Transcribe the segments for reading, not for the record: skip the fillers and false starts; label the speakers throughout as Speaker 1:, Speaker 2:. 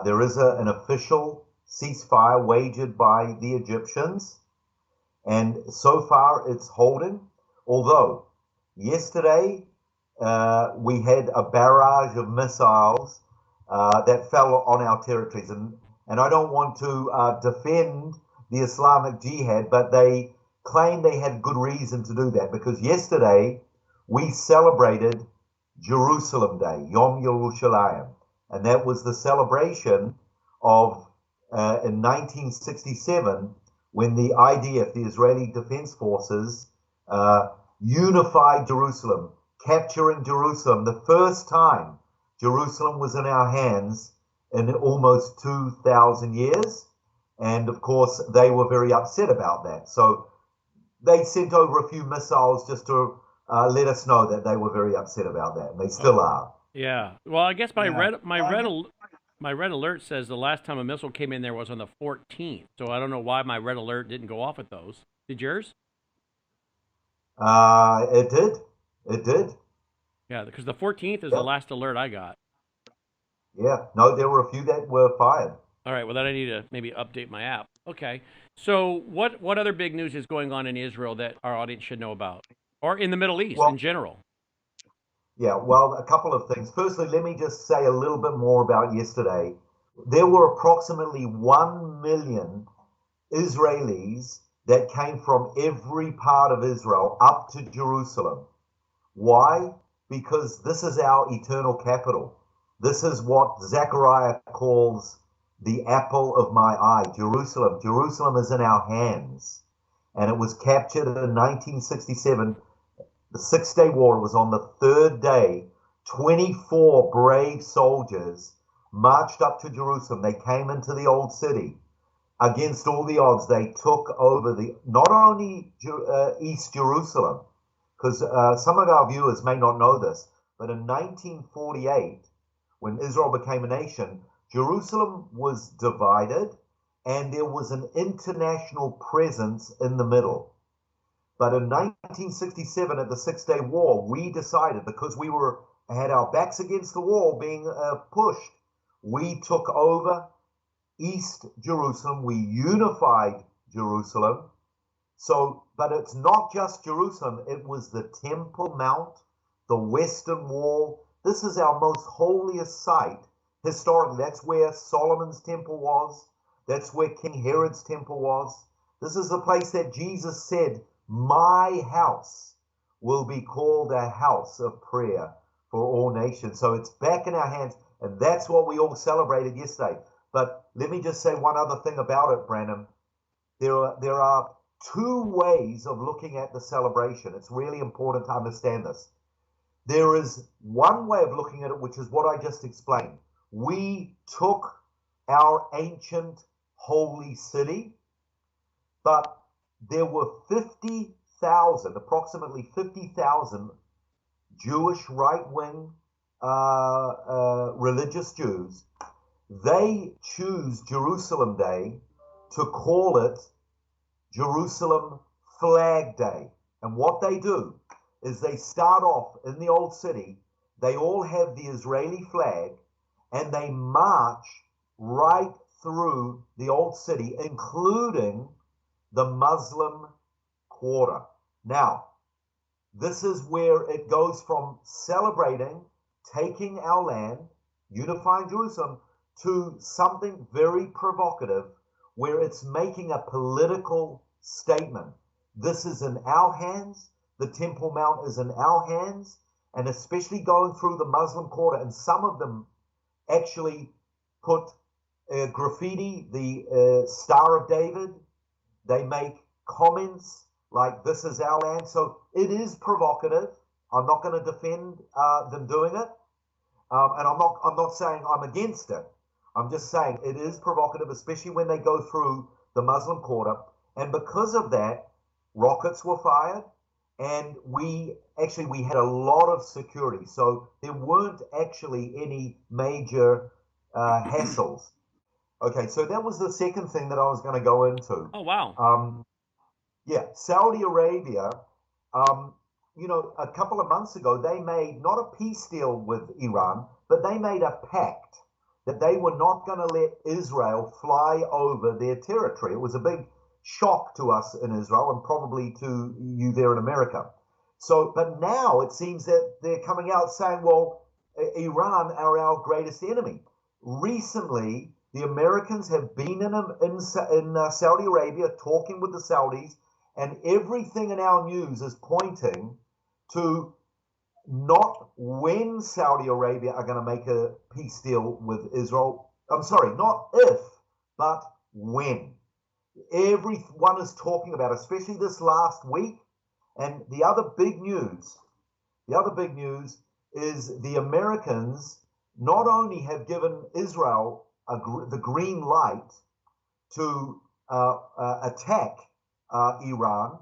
Speaker 1: There is an official ceasefire wagered by the Egyptians, and so far it's holding. Although yesterday we had a barrage of missiles that fell on our territories, and I don't want to defend the Islamic Jihad, but they claim they had good reason to do that because yesterday we celebrated Jerusalem Day, Yom Yerushalayim, and that was the celebration of in 1967 when the IDF, the Israeli Defense Forces, unified Jerusalem, capturing Jerusalem. The first time Jerusalem was in our hands in almost 2,000 years. And of course, they were very upset about that. So they sent over a few missiles just to let us know that they were very upset about that. And they still are.
Speaker 2: Yeah. Well, I guess my red alert says the last time a missile came in there was on the 14th. So I don't know why my red alert didn't go off at those. Did yours?
Speaker 1: It did. It did.
Speaker 2: Yeah, because the 14th is the
Speaker 1: Yep.
Speaker 2: last alert I got.
Speaker 1: Yeah. No, there were a few that were fired.
Speaker 2: All right, well, then I need to maybe update my app. Okay. So what other big news is going on in Israel that our audience should know about? Or in the Middle East
Speaker 1: Well,
Speaker 2: in general?
Speaker 1: yeah, well, a couple of things. Firstly, let me just say a little bit more about yesterday. There were approximately 1 million Israelis that came from every part of Israel up to Jerusalem. Why? Because this is our eternal capital. This is what Zechariah calls the apple of my eye, Jerusalem. Jerusalem is in our hands. And it was captured in 1967. The Six-Day War was on the third day. 24 brave soldiers marched up to Jerusalem. They came into the old city. Against all the odds, they took over not only East Jerusalem, because some of our viewers may not know this, but in 1948, when Israel became a nation, Jerusalem was divided and there was an international presence in the middle. But in 1967, at the Six-Day War, we decided, because we had our backs against the wall being pushed, we took over East Jerusalem. We unified Jerusalem. So, but it's not just Jerusalem. It was the Temple Mount, the Western Wall. This is our most holiest site historically. That's where Solomon's temple was. That's where King Herod's temple was. This is the place that Jesus said, my house will be called a house of prayer for all nations. So it's back in our hands, and that's what we all celebrated yesterday. But let me just say one other thing about it, Brannon. There are two ways of looking at the celebration. It's really important to understand this. There is one way of looking at it, which is what I just explained. We took our ancient holy city, but there were 50,000, approximately 50,000 Jewish right-wing religious Jews. They choose Jerusalem Day to call it Jerusalem Flag Day. And what they do is they start off in the old city. They all have the Israeli flag and they march right through the old city, including the Muslim quarter. Now, this is where it goes from celebrating, taking our land, unifying Jerusalem, to something very provocative where it's making a political statement. This is in our hands. The Temple Mount is in our hands, and especially going through the Muslim quarter. And some of them actually put graffiti, the Star of David. They make comments like, this is our land. So it is provocative. I'm not going to defend them doing it. And I'm not saying I'm against it. I'm just saying it is provocative, especially when they go through the Muslim quarter. And because of that, rockets were fired, and we had a lot of security. So there weren't actually any major hassles. Okay, so that was the second thing that I was going to go into.
Speaker 2: Oh, wow.
Speaker 1: Yeah, Saudi Arabia, a couple of months ago, they made not a peace deal with Iran, but they made a pact. that they were not going to let Israel fly over their territory. It was a big shock to us in Israel and probably to you there in America. So, but now it seems that they're coming out saying, well, Iran are our greatest enemy. Recently, the Americans have been in Saudi Arabia talking with the Saudis, and everything in our news is pointing to not when Saudi Arabia are going to make a peace deal with Israel. I'm sorry, not if, but when. Everyone is talking about, especially this last week. And the other big news is the Americans not only have given Israel the green light to attack Iran,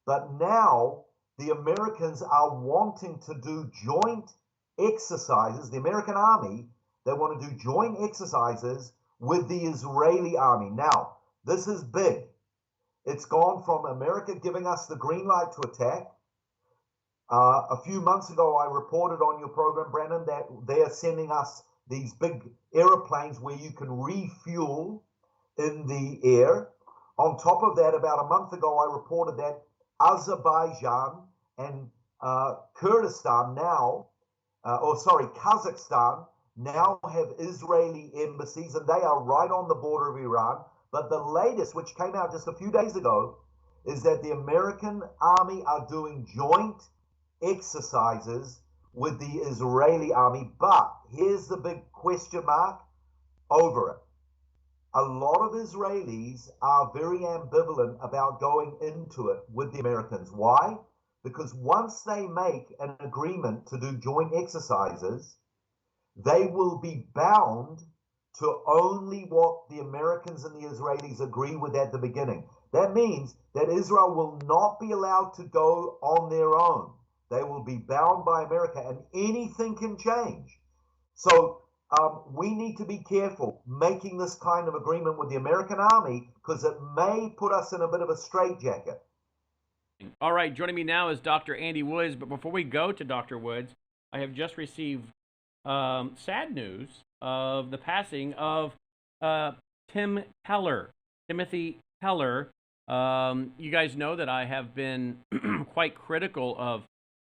Speaker 1: but now the Americans are wanting to do joint exercises. The American army, they want to do joint exercises with the Israeli army. Now, this is big. It's gone from America giving us the green light to attack. A few months ago, I reported on your program, Brannon, that they are sending us these big airplanes where you can refuel in the air. On top of that, about a month ago, I reported that Azerbaijan and Kazakhstan now have Israeli embassies, and they are right on the border of Iran. But the latest, which came out just a few days ago, is that the American army are doing joint exercises with the Israeli army. But here's the big question mark over it. A lot of Israelis are very ambivalent about going into it with the Americans. Why? Because once they make an agreement to do joint exercises, they will be bound to only what the Americans and the Israelis agree with at the beginning. That means that Israel will not be allowed to go on their own. They will be bound by America, and anything can change. So we need to be careful making this kind of agreement with the American army, because it may put us in a bit of a straitjacket.
Speaker 2: All right, joining me now is Dr. Andy Woods. But before we go to Dr. Woods, I have just received sad news of the passing of Timothy Keller. You guys know that I have been quite critical of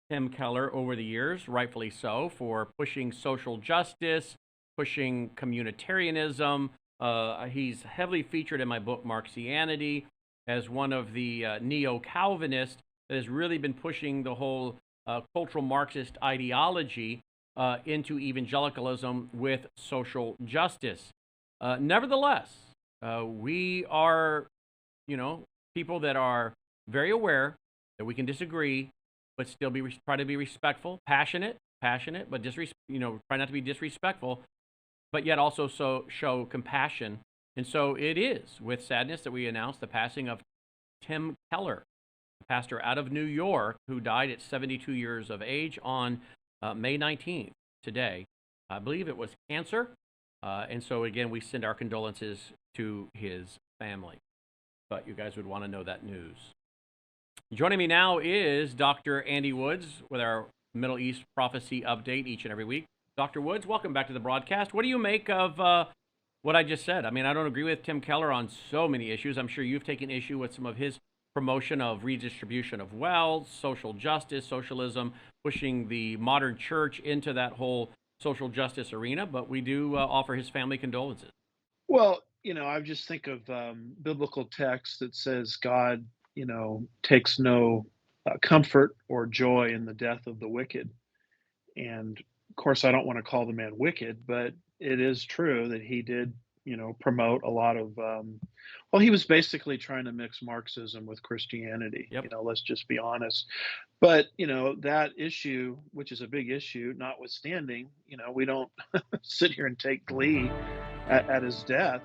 Speaker 2: Tim Keller over the years, rightfully so, for pushing social justice, pushing communitarianism. He's heavily featured in my book, Marxianity, as one of the neo-Calvinists that has really been pushing the whole cultural Marxist ideology into evangelicalism with social justice. Nevertheless, we are, people that are very aware that we can disagree, but still try to be respectful, passionate, but try not to be disrespectful, but yet also show compassion. And so it is with sadness that we announce the passing of Tim Keller, a pastor out of New York who died at 72 years of age on May 19th, today. I believe it was cancer. And so, again, we send our condolences to his family. But you guys would want to know that news. Joining me now is Dr. Andy Woods with our Middle East prophecy update each and every week. Dr. Woods, welcome back to the broadcast. What do you make of what I just said? I mean, I don't agree with Tim Keller on so many issues. I'm sure you've taken issue with some of his promotion of redistribution of wealth, social justice, socialism, pushing the modern church into that whole social justice arena. But we do offer his family condolences.
Speaker 3: Well, I just think of biblical text that says God, takes no comfort or joy in the death of the wicked. And of course, I don't want to call the man wicked, but it is true that he did, promote a lot of, he was basically trying to mix Marxism with Christianity.
Speaker 2: Yep.
Speaker 3: Let's just be honest. But, that issue, which is a big issue, notwithstanding, we don't sit here and take glee at his death.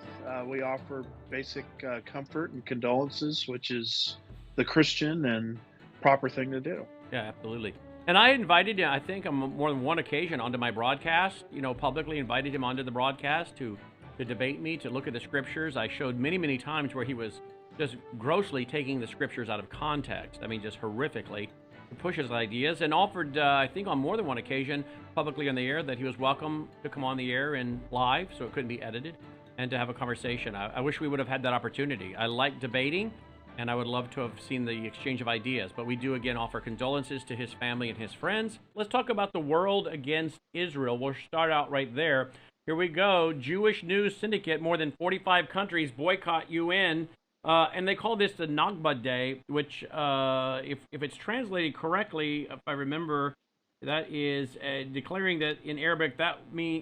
Speaker 3: We offer basic comfort and condolences, which is the Christian and proper thing to do.
Speaker 2: Yeah, absolutely. And I invited him, I think on more than one occasion, onto my broadcast, publicly invited him onto the broadcast to debate me, to look at the scriptures. I showed many, many times where he was just grossly taking the scriptures out of context. I mean, just horrifically. to push his ideas, and offered, I think, on more than one occasion, publicly on the air, that he was welcome to come on the air and live, so it couldn't be edited, and to have a conversation. I wish we would have had that opportunity. I like debating, and I would love to have seen the exchange of ideas. But we do, again, offer condolences to his family and his friends. Let's talk about the world against Israel. We'll start out right there. Here we go. Jewish News Syndicate, more than 45 countries boycott UN. And they call this the Nakba Day, which, if it's translated correctly, if I remember, that is declaring that in Arabic that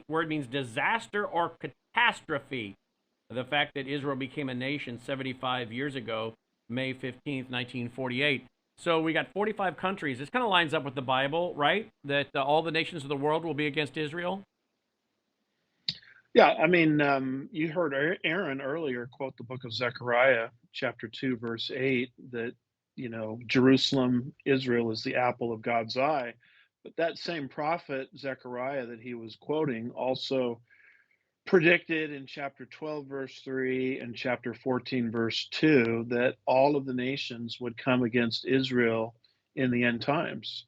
Speaker 2: word means disaster or catastrophe. The fact that Israel became a nation 75 years ago, May 15th, 1948. So we got 45 countries. This kind of lines up with the Bible, right? That all the nations of the world will be against Israel?
Speaker 3: Yeah, I mean, you heard Aaron earlier quote the book of Zechariah, chapter 2, verse 8, that, Jerusalem, Israel is the apple of God's eye. But that same prophet, Zechariah, that he was quoting, also predicted in chapter 12, verse 3, and chapter 14, verse 2, that all of the nations would come against Israel in the end times.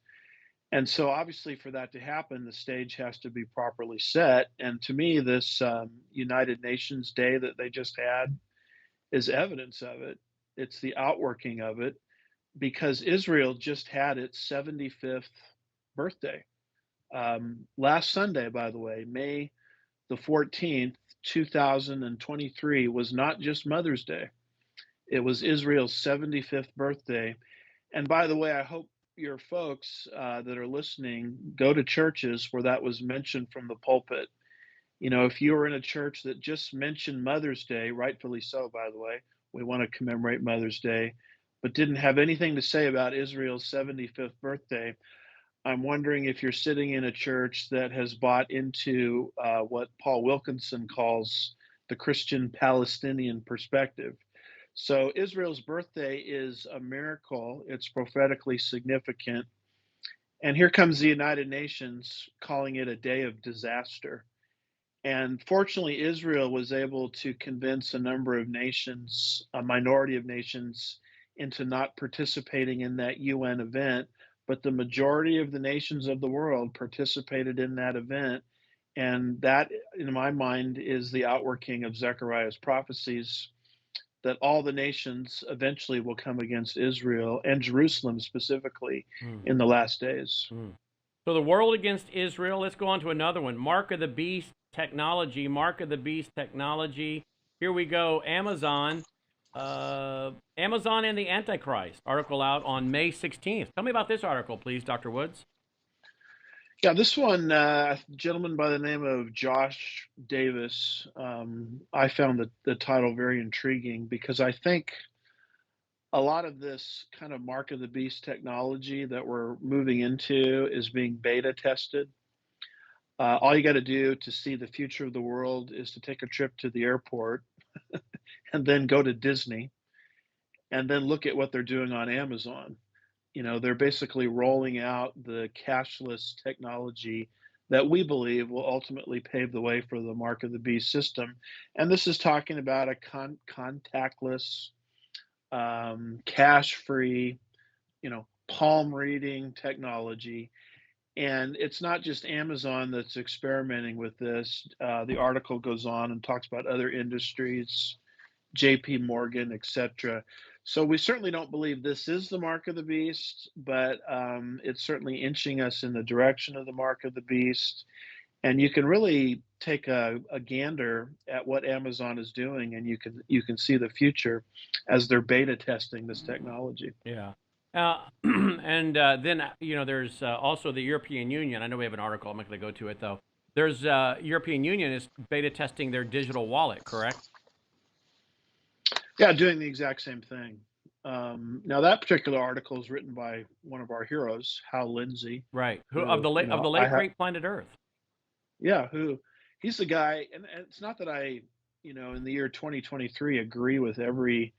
Speaker 3: And so, obviously, for that to happen, the stage has to be properly set. And to me, this United Nations Day that they just had is evidence of it. It's the outworking of it, because Israel just had its 75th birthday. Last Sunday, by the way, May the 14th, 2023, was not just Mother's Day. It was Israel's 75th birthday. And by the way, I hope your folks that are listening go to churches where that was mentioned from the pulpit. If you were in a church that just mentioned Mother's Day, rightfully so, by the way, we want to commemorate Mother's Day, but didn't have anything to say about Israel's 75th birthday, I'm wondering if you're sitting in a church that has bought into what Paul Wilkinson calls the Christian Palestinian perspective. So Israel's birthday is a miracle. It's prophetically significant. And here comes the United Nations calling it a day of disaster. And fortunately, Israel was able to convince a number of nations, a minority of nations, into not participating in that UN event. But the majority of the nations of the world participated in that event. And that, in my mind, is the outworking of Zechariah's prophecies, that all the nations eventually will come against Israel and Jerusalem specifically in the last days.
Speaker 2: So the world against Israel. Let's go on to another one. Mark of the Beast technology. Mark of the Beast technology. Here we go. Amazon. Amazon and the Antichrist. Article out on May 16th. Tell me about this article, please, Dr. Woods.
Speaker 3: Yeah, this one, a gentleman by the name of Josh Davis, I found the title very intriguing, because I think a lot of this kind of Mark of the Beast technology that we're moving into is being beta tested. All you got to do to see the future of the world is to take a trip to the airport and then go to Disney and then look at what they're doing on Amazon. They're basically rolling out the cashless technology that we believe will ultimately pave the way for the Mark of the Beast system. And this is talking about a contactless, cash-free, palm reading technology. And it's not just Amazon that's experimenting with this. The article goes on and talks about other industries, JP Morgan, etc. So we certainly don't believe this is the Mark of the Beast, but it's certainly inching us in the direction of the Mark of the Beast. And you can really take a gander at what Amazon is doing, and you can see the future as they're beta testing this technology.
Speaker 2: Yeah. And then, there's also the European Union. I know we have an article. I'm not going to go to it, though. There's European Union is beta testing their digital wallet, correct?
Speaker 3: Yeah, doing the exact same thing. Now, that particular article is written by one of our heroes, Hal Lindsay.
Speaker 2: Right. Of the late great Planet Earth.
Speaker 3: Yeah, he's the guy, and it's not that I, in the year 2023, agree with every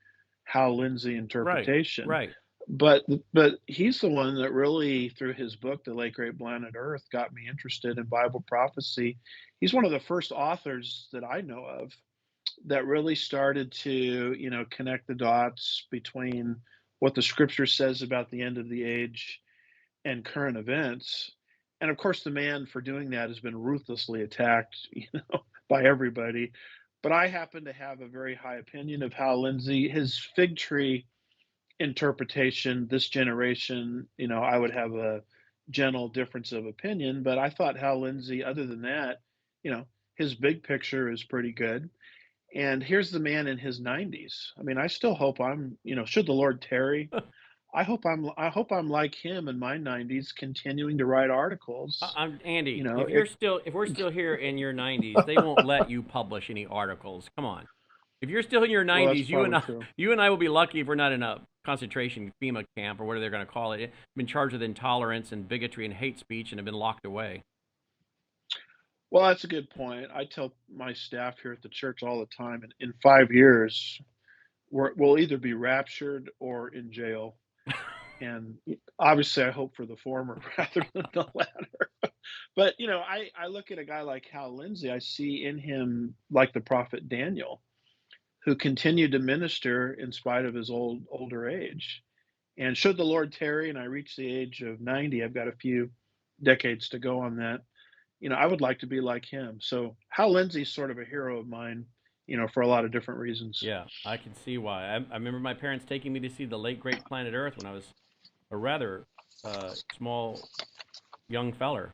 Speaker 3: Hal Lindsay interpretation.
Speaker 2: Right.
Speaker 3: But he's the one that really, through his book, The Late Great Planet Earth, got me interested in Bible prophecy. He's one of the first authors that I know of that really started to, connect the dots between what the scripture says about the end of the age and current events. And of course, the man for doing that has been ruthlessly attacked, by everybody. But I happen to have a very high opinion of Hal Lindsay. His fig tree interpretation, this generation, I would have a gentle difference of opinion. But I thought Hal Lindsay, other than that, you know, his big picture is pretty good. And here's the man in his 90s. I mean, I still hope I'm, should the Lord tarry, I hope I'm like him in my 90s, continuing to write articles.
Speaker 2: I'm Andy.
Speaker 3: It
Speaker 2: If we're still here in your 90s, they won't let you publish any articles. Come on. If you're still in your
Speaker 3: well, that's
Speaker 2: 90s,
Speaker 3: probably true.
Speaker 2: you and I will be lucky if we're not in a concentration FEMA camp or whatever they're going to call it. Been charged with intolerance and bigotry and hate speech and have been locked away.
Speaker 3: Well, that's a good point. I tell my staff here at the church all the time, in 5 years, we'll either be raptured or in jail. And obviously, I hope for the former rather than the latter. But I look at a guy like Hal Lindsay. I see in him like the prophet Daniel, who continued to minister in spite of his older age. And should the Lord tarry and I reach the age of 90, I've got a few decades to go on that. I would like to be like him. So Hal Lindsay's sort of a hero of mine, for a lot of different reasons.
Speaker 2: Yeah, I can see why. I remember my parents taking me to see the late great Planet Earth when I was a rather small young feller.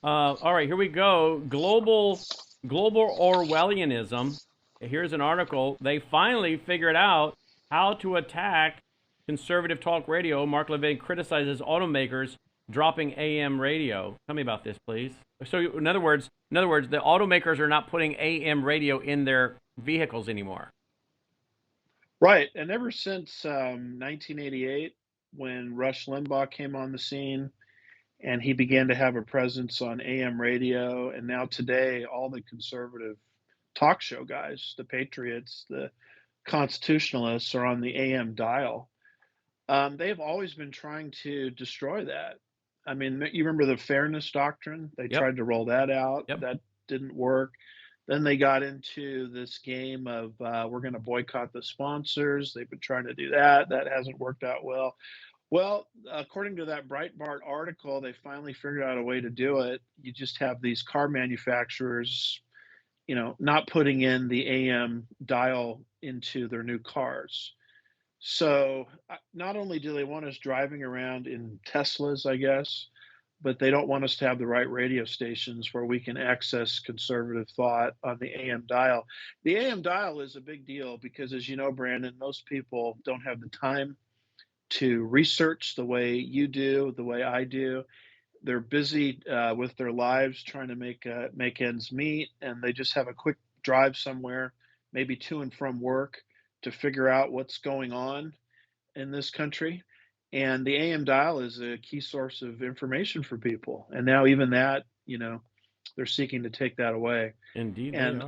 Speaker 2: All right, here we go. Global Orwellianism. Here's an article. They finally figured out how to attack conservative talk radio. Mark Levin criticizes automakers dropping AM radio. Tell me about this, please. So, in other words, the automakers are not putting AM radio in their vehicles anymore.
Speaker 3: Right, and ever since 1988, when Rush Limbaugh came on the scene, and he began to have a presence on AM radio, and now today, all the conservative talk show guys, the patriots, the constitutionalists, are on the AM dial. They've always been trying to destroy that. I mean, you remember the fairness doctrine? They
Speaker 2: Yep.
Speaker 3: tried to roll that out.
Speaker 2: Yep.
Speaker 3: That didn't work. Then they got into this game of we're going to boycott the sponsors. They've been trying to do that. That hasn't worked out well. Well, according to that Breitbart article, they finally figured out a way to do it. You just have these car manufacturers, not putting in the AM dial into their new cars. So not only do they want us driving around in Teslas, I guess, but they don't want us to have the right radio stations where we can access conservative thought on the AM dial. The AM dial is a big deal because, as you know, Brandon, most people don't have the time to research the way you do, the way I do. They're busy with their lives trying to make ends meet, and they just have a quick drive somewhere, maybe to and from work, to figure out what's going on in this country. And the AM dial is a key source of information for people. And now even that, they're seeking to take that away.
Speaker 2: Indeed,
Speaker 3: And
Speaker 2: they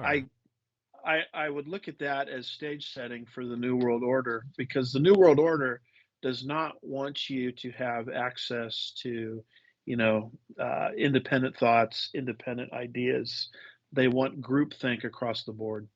Speaker 2: are.
Speaker 3: I would look at that as stage setting for the New World Order, because the New World Order does not want you to have access to, independent thoughts, independent ideas. They want groupthink across the board.